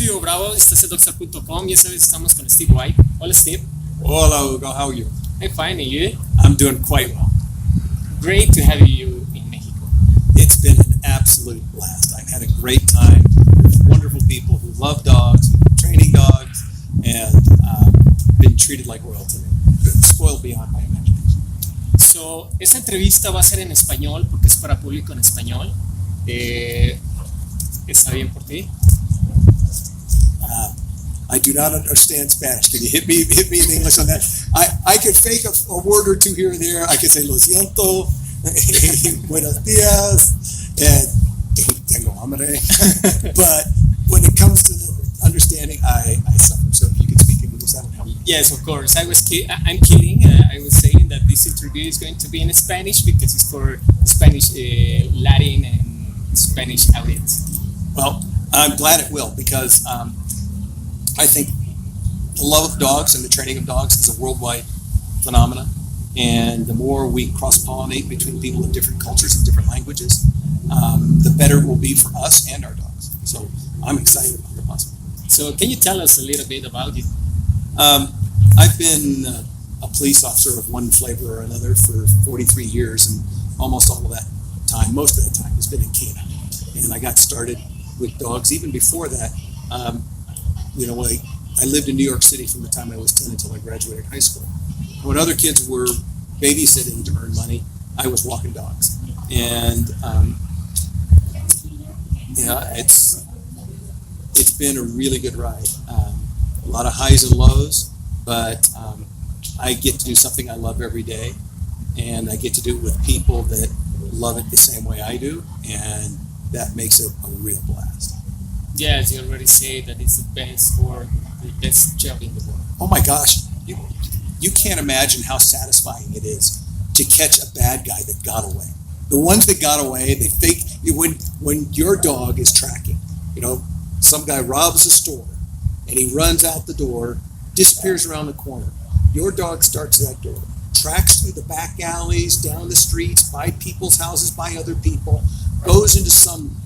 soy Hugo Bravo, estás en Docstar.com y esta vez estamos con Steve White. Hola Steve. Hola Hugo, how are you? I'm fine, and you? I'm doing quite well. Great to have you in Mexico. It's been an absolute blast. I've had a great time with wonderful people who love dogs, training dogs, and been treated like royalty. Spoiled beyond my imagination. So, esta entrevista va a ser en español porque es para público en español. ¿Está bien por ti? I do not understand Spanish. Can you hit me in English on that? I could fake a word or two here and there. I could say lo siento, buenos días, and tengo hambre. But when it comes to understanding, I suffer. So if you could speak English, that would help. Yes, of course. I'm kidding. I was saying that this interview is going to be in Spanish because it's for Spanish, Latin, and Spanish audience. Well, I'm glad it will because I think the love of dogs and the training of dogs is a worldwide phenomenon. And the more we cross-pollinate between people of different cultures and different languages, the better it will be for us and our dogs. So I'm excited about the possibility. So can you tell us a little bit about it? I've been a police officer of one flavor or another for 43 years, and almost all of that time, most of that time, has been in Canada. And I got started with dogs even before that. I lived in New York City from the time I was 10 until I graduated high school. When other kids were babysitting to earn money, I was walking dogs. And it's been a really good ride. A lot of highs and lows, but I get to do something I love every day, and I get to do it with people that love it the same way I do, and that makes it a real blast. Yes, you already say that it's the best job in the world. Oh my gosh, you can't imagine how satisfying it is to catch a bad guy that got away. The ones that got away, they think when your dog is tracking, some guy robs a store and he runs out the door, disappears around the corner. Your dog starts at that door, tracks through the back alleys, down the streets, by people's houses, by other people, goes into some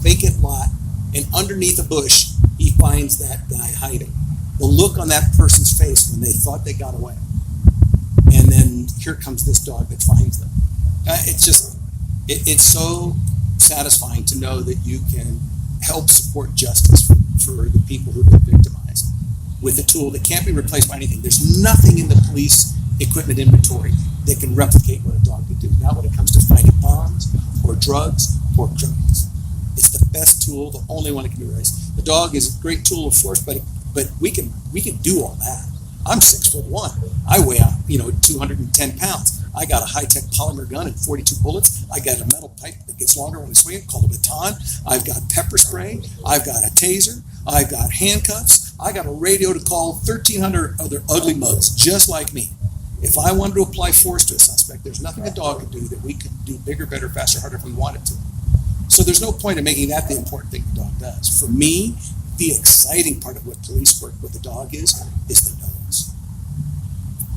vacant lot, and underneath a bush, he finds that guy hiding. The look on that person's face when they thought they got away. And then here comes this dog that finds them. It's so satisfying to know that you can help support justice for the people who've been victimized with a tool that can't be replaced by anything. There's nothing in the police equipment inventory that can replicate what a dog can do. Not when it comes to fighting bombs or drugs or criminals. It's the best tool, the only one that can be raised. The dog is a great tool of force, but we can do all that. I'm 6'1". I weigh 210 pounds. I got a high-tech polymer gun and 42 bullets. I got a metal pipe that gets longer when I swing it called a baton. I've got pepper spray. I've got a taser. I've got handcuffs. I got a radio to call 1,300 other ugly mugs just like me. If I wanted to apply force to a suspect, there's nothing a dog could do that we could do bigger, better, faster, harder if we wanted to. So there's no point in making that the important thing the dog does. For me, the exciting part of what police work with the dog is the nose.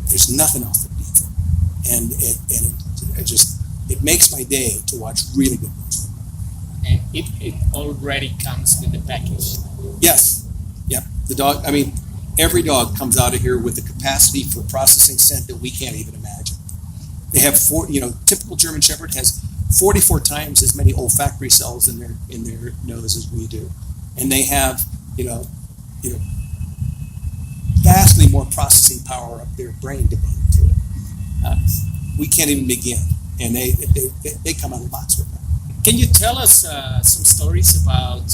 There's nothing else that beats it. And it makes my day to watch really good movies. And it already comes with the package. Yes. Yeah. The dog, every dog comes out of here with the capacity for processing scent that we can't even imagine. They have typical German Shepherd has 44 times as many olfactory cells in their nose as we do, and they have vastly more processing power up their brain devoted to it. We can't even begin, and they come out of the box with that. Can you tell us some stories about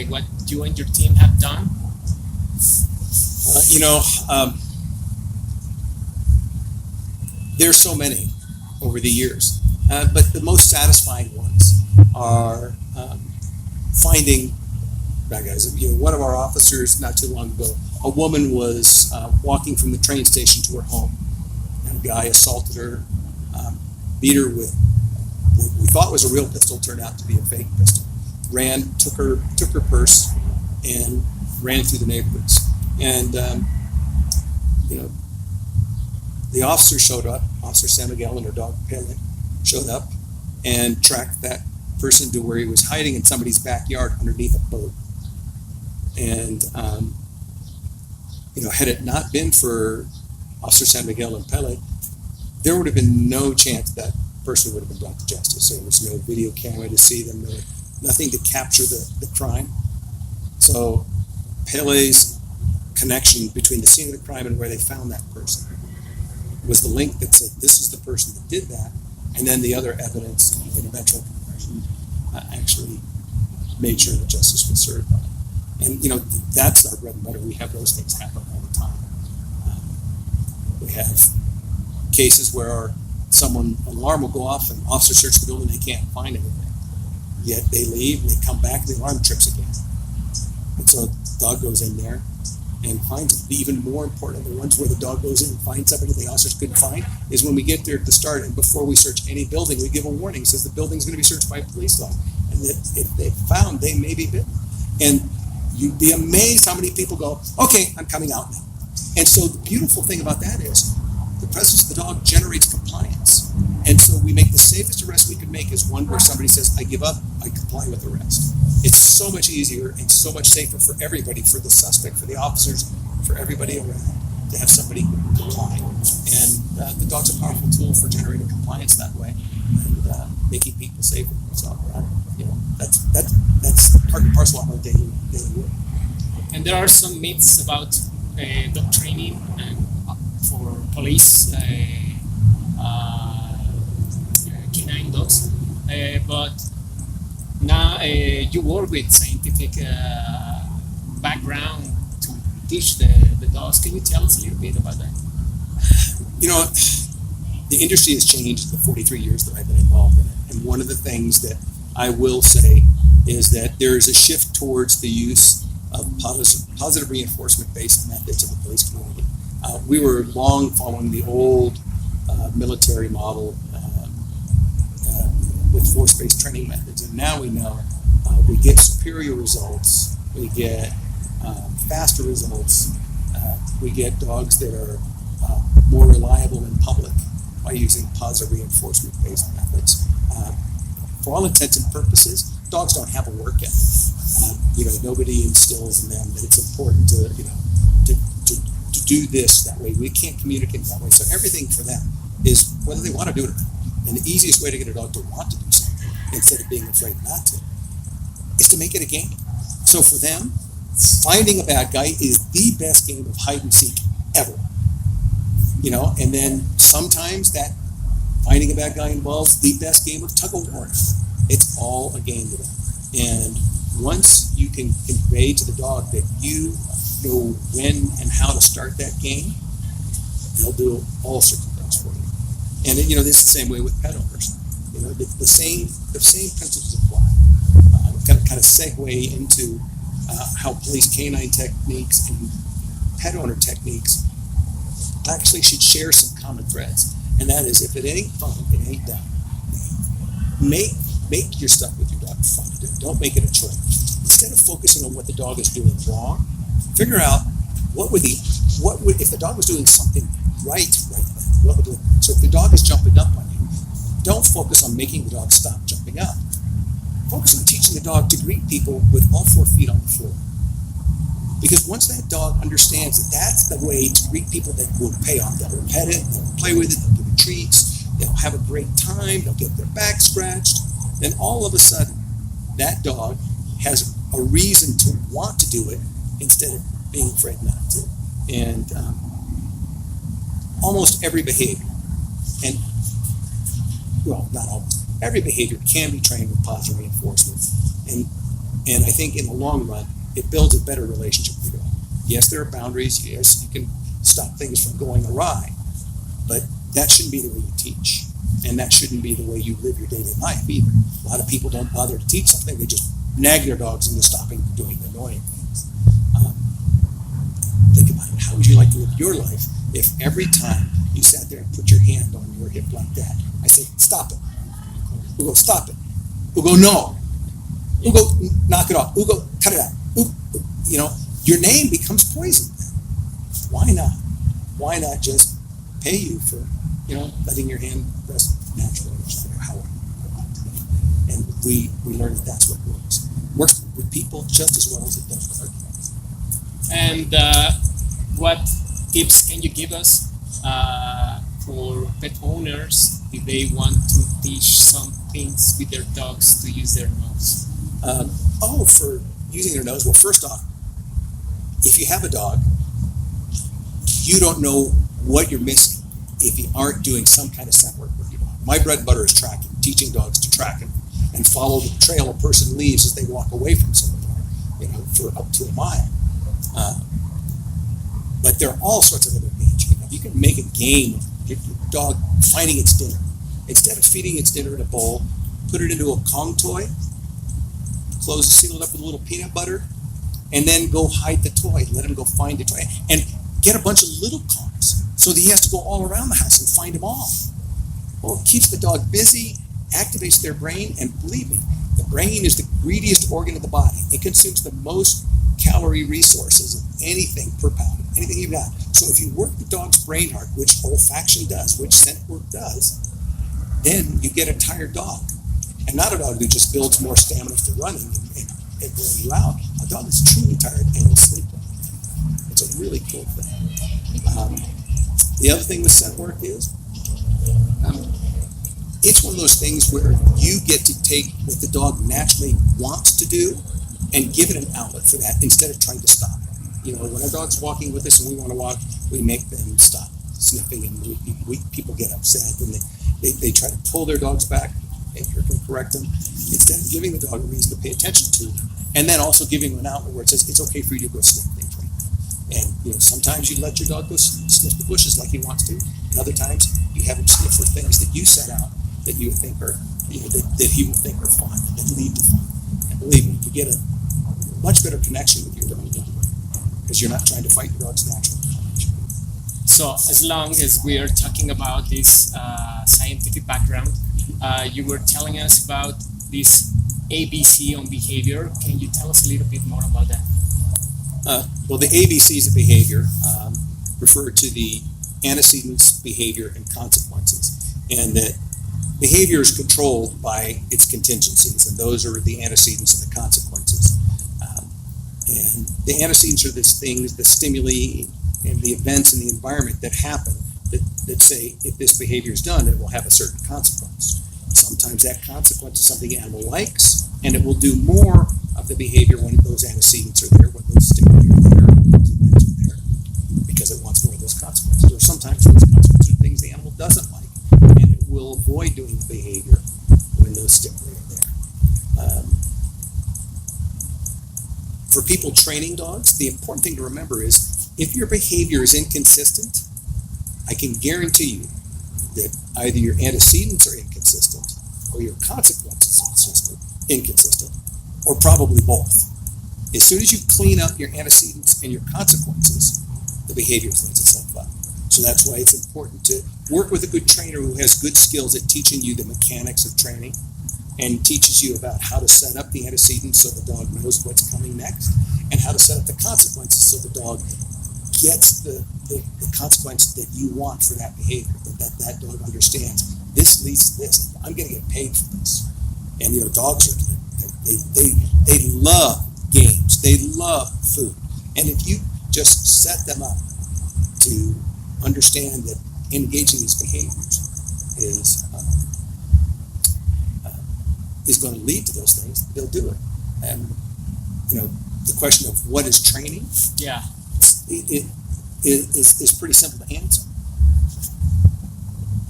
what you and your team have done? There's so many over the years. But the most satisfying ones are finding bad guys. One of our officers, not too long ago, a woman was walking from the train station to her home, and a guy assaulted her, beat her with what we thought was a real pistol, turned out to be a fake pistol. Took her purse, and ran through the neighborhoods. And the officer showed up. Officer San Miguel and her dog Pele showed up and tracked that person to where he was hiding in somebody's backyard underneath a boat. And, had it not been for Officer San Miguel and Pele, there would have been no chance that person would have been brought to justice. There was no video camera to see them, nothing to capture the crime. So Pele's connection between the scene of the crime and where they found that person was the link that said this is the person that did that, and then the other evidence in a eventual confession actually made sure that justice was served on it. And that's our bread and butter. We have those things happen all the time. We have cases where an alarm will go off and officers search the building and they can't find anything. Yet they leave and they come back and the alarm trips again. And so the dog goes in there and finds it. Even more important, the ones where the dog goes in and finds something the officers couldn't find is when we get there at the start and before we search any building, we give a warning. It says the building's going to be searched by a police dog. And that if they found, they may be bitten. And you'd be amazed how many people go, okay, I'm coming out now. And so the beautiful thing about that is the presence of the dog generates compliance. And so we make the safest arrest we could make is one where somebody says, I give up, I comply with the arrest. It's so much easier and so much safer for everybody, for the suspect, for the officers, for everybody around, to have somebody comply. And the dog's a powerful tool for generating compliance that way and making people safer. So, that's part and parcel of our daily work. And there are some myths about dog training and for police canine dogs, but now you work with scientific background to teach the dogs. Can you tell us a little bit about that? The industry has changed in the 43 years that I've been involved in it. And one of the things that I will say is that there is a shift towards the use of positive reinforcement-based methods in the police community. We were long following the old military model with force-based training methods, and now we know we get superior results, we get faster results, we get dogs that are more reliable in public by using positive reinforcement-based methods. For all intents and purposes, dogs don't have a work ethic. Nobody instills in them that it's important to do this that way. We can't communicate that way. So everything for them is whether they want to do it or not. And the easiest way to get a dog to want to do something instead of being afraid not to is to make it a game. So for them, finding a bad guy is the best game of hide and seek ever. And then sometimes that finding a bad guy involves the best game of tug of war. It's all a game to them. And once you can convey to the dog that you know when and how to start that game, they'll do all sorts of things for you. And this is the same way with pet owners. The same principles apply. Kind of segue into how police canine techniques and pet owner techniques actually should share some common threads. And that is, if it ain't fun, it ain't done. Make your stuff with your dog fun to do. Don't make it a chore. Instead of focusing on what the dog is doing wrong, figure out if the dog was doing something right then, what would do it? So if the dog is jumping up on you, don't focus on making the dog stop jumping up. Focus on teaching the dog to greet people with all 4 feet on the floor. Because once that dog understands that that's the way to greet people, that will pay off. They'll pet it, they'll play with it, they'll give it treats, they'll have a great time, they'll get their back scratched. Then all of a sudden, that dog has a reason to want to do it instead of being afraid not to. And almost every behavior, not almost, every behavior can be trained with positive reinforcement. And I think in the long run, it builds a better relationship with your dog. Yes, there are boundaries. Yes, you can stop things from going awry. But that shouldn't be the way you teach. And that shouldn't be the way you live your daily life either. A lot of people don't bother to teach something. They just nag their dogs into stopping doing annoying things. Think about it. How would you like to live your life if every time you sat there and put your hand on your hip like that, I said, stop it. We'll go, stop it. We'll go, no. We'll go, knock it off. We'll go, cut it out. Your name becomes poison. Why not? Why not just pay you for, letting your hand rest naturally, however you want to be. And we learned that that's what works. Works with people just as well as it does with our dogs. And what tips can you give us for pet owners if they want to teach some things with their dogs to use their nose? For using their nose, well, first off, if you have a dog, you don't know what you're missing if you aren't doing some kind of scent work with your dog. My bread and butter is tracking, teaching dogs to track and follow the trail a person leaves as they walk away from someone, for up to a mile. But there are all sorts of other means. You can make a game of your dog finding its dinner. Instead of feeding its dinner in a bowl, put it into a Kong toy, seal it up with a little peanut butter, and then go hide the toy. Let him go find the toy. And get a bunch of little Kongs so that he has to go all around the house and find them all. Well, it keeps the dog busy, activates their brain, and believe me, the brain is the greediest organ of the body. It consumes the most calorie resources of anything per pound, anything you've got. So if you work the dog's brain hard, which olfaction does, which scent work does, then you get a tired dog. And not a dog who just builds more stamina for running and wearing you out. A dog that's truly tired and will sleep. It's a really cool thing. The other thing with scent work is, it's one of those things where you get to take what the dog naturally wants to do and give it an outlet for that instead of trying to stop it. When our dog's walking with us and we want to walk, we make them stop sniffing, and people get upset and they try to pull their dogs back and correct them instead of giving the dog a reason to pay attention to, and then also giving them an outlet where it says it's okay for you to go sniff things right now. And sometimes you let your dog go sniff the bushes like he wants to, and other times you have him sniff for things that you set out that you think are that he will think are fun, that lead to fun. And believe me, you get a much better connection with your dog because you're not trying to fight your dog's natural inclination. So as long as we are talking about this scientific background, you were telling us about this ABC on behavior. Can you tell us a little bit more about that? Well, the ABCs of behavior refer to the antecedents, behavior, and consequences, and that behavior is controlled by its contingencies, and those are the antecedents and the consequences. And the antecedents are these things, the stimuli and the events in the environment that happen that say if this behavior is done, it will have a certain consequence. Sometimes that consequence is something the animal likes, and it will do more of the behavior when those antecedents are there, when those stimuli are there, when those events are there, because it wants more of those consequences. Or sometimes those consequences are things the animal doesn't like, and it will avoid doing the behavior when those stimuli are there. For people training dogs, the important thing to remember is if your behavior is inconsistent, I can guarantee you that either your antecedents are inconsistent or your consequences are inconsistent, or probably both. As soon as you clean up your antecedents and your consequences, the behavior cleans itself up. So that's why it's important to work with a good trainer who has good skills at teaching you the mechanics of training and teaches you about how to set up the antecedents so the dog knows what's coming next, and how to set up the consequences so the dog gets the consequence that you want for that behavior, that dog understands this leads to this. I'm going to get paid for this. And dogs are they love games. They love food. And if you just set them up to understand that engaging these behaviors is going to lead to those things, they'll do it. And the question of what is training? Yeah. It is pretty simple to answer.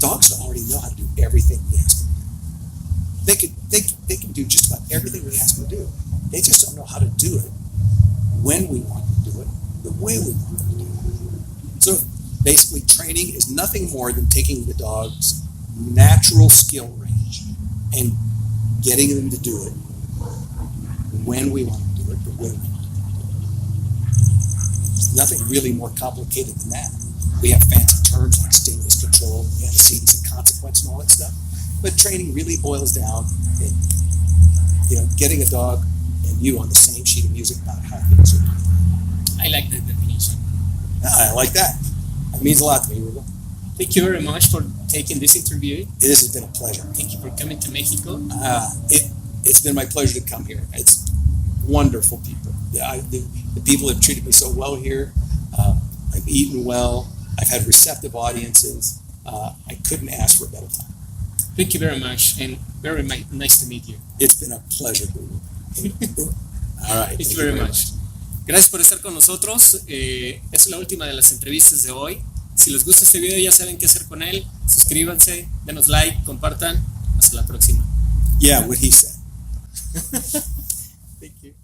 Dogs already know how to do everything we ask them to do. They can do just about everything we ask them to do. They just don't know how to do it when we want them to do it, the way we want them to do it. So basically, training is nothing more than taking the dog's natural skill range and getting them to do it when we want them to do it, the way we want them to do it. There's nothing really more complicated than that. We have fancy terms like stimulus control, antecedents and consequence and all that stuff. But training really boils down in, getting a dog and you on the same sheet of music about how things are done. I like that definition. I like that. It means a lot to me, Ruben. Thank you very much for taking this interview. This has been a pleasure. Thank you for coming to Mexico. It's been my pleasure to come here. It's wonderful people. The people have treated me so well here. I've eaten well. I've had receptive audiences. I couldn't ask for a better time. Thank you very much, and very nice to meet you. It's been a pleasure, Google. All right. Thank you very much. Gracias por estar con nosotros. Es la última de las entrevistas de hoy. Si les gusta este video, ya saben qué hacer con él. Suscríbanse, denos like, compartan. Hasta la próxima. Yeah, what he said. Thank you.